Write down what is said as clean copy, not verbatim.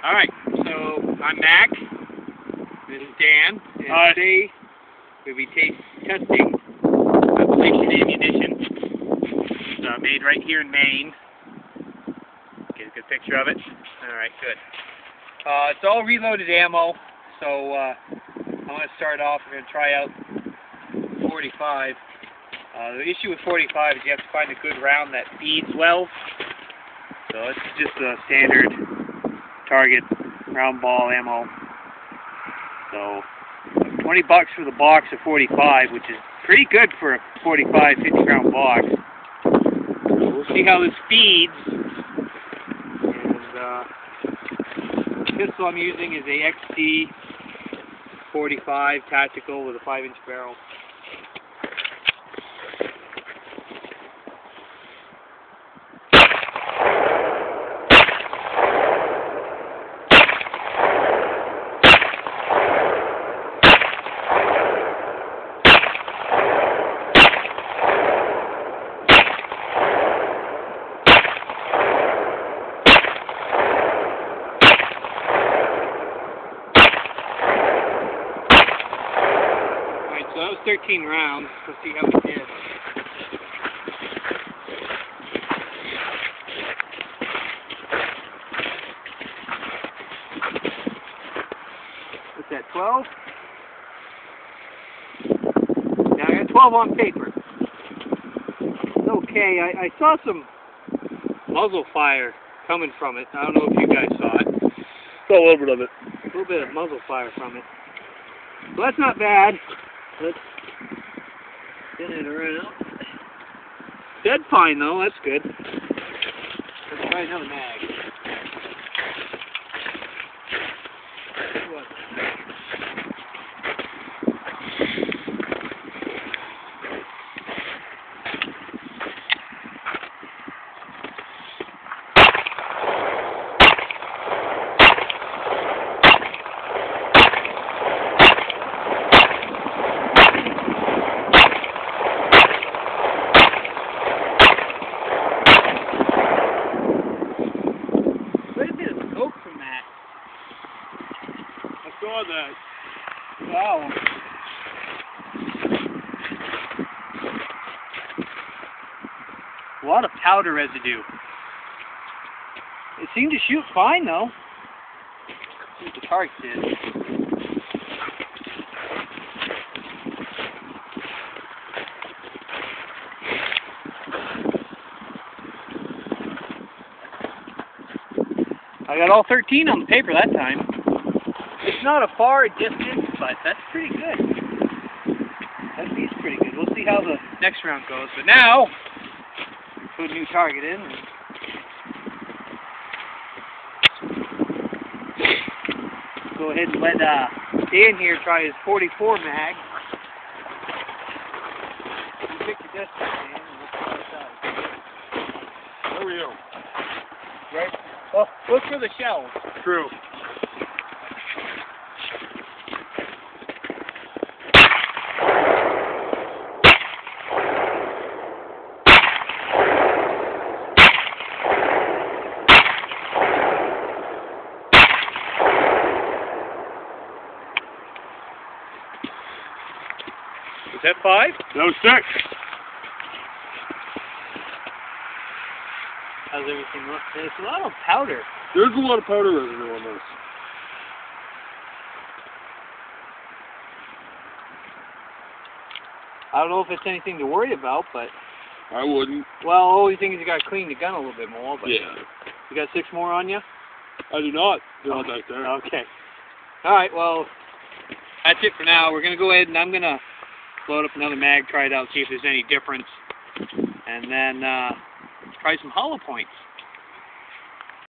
Alright, so I'm Mac. This is Dan. And today we'll be testing Appalachian ammunition. It's made right here in Maine. Get a good picture of it. Alright, good. It's all reloaded ammo, so I'm going to start off. We're going to try out 45. The issue with 45 is you have to find a good round that feeds well. So it's just a standard target round ball ammo. So $20 for the box of 45, which is pretty good for a 45 50 round box. So we'll see how this feeds. And the pistol I'm using is a XT 45 tactical with a 5-inch barrel. So that was 13 rounds. Let's see how we did. What's that, 12? Now I got 12 on paper. It's okay. I saw some muzzle fire coming from it. I don't know if you guys saw it. Saw a little bit of it. A little bit of muzzle fire from it. So that's not bad. Let's spin it around. Dead fine though, that's good. Let's try another mag. Saw that. Wow. A lot of powder residue. It seemed to shoot fine though. See what the target did. I got all 13 on the paper that time. It's not a far distance, but that's pretty good. That feels pretty good. We'll see how the next round goes. But now, put a new target in. Go ahead and let Dan here try his 44 mag. You pick your distance, Dan, and we'll see how it does. There we go. Right? Well, look for the shells. True. Is that 5? No, 6. How's everything look? There's a lot of powder. There's a lot of powder residue on this. I don't know if it's anything to worry about, but... I wouldn't. Well, the only thing is you got to clean the gun a little bit more, but... Yeah. You got 6 more on you? I do not. They're not back there. Okay. Alright, well, that's it for now. We're going to go ahead and I'm going to load up another mag, try it out, see if there's any difference, and then try some hollow points.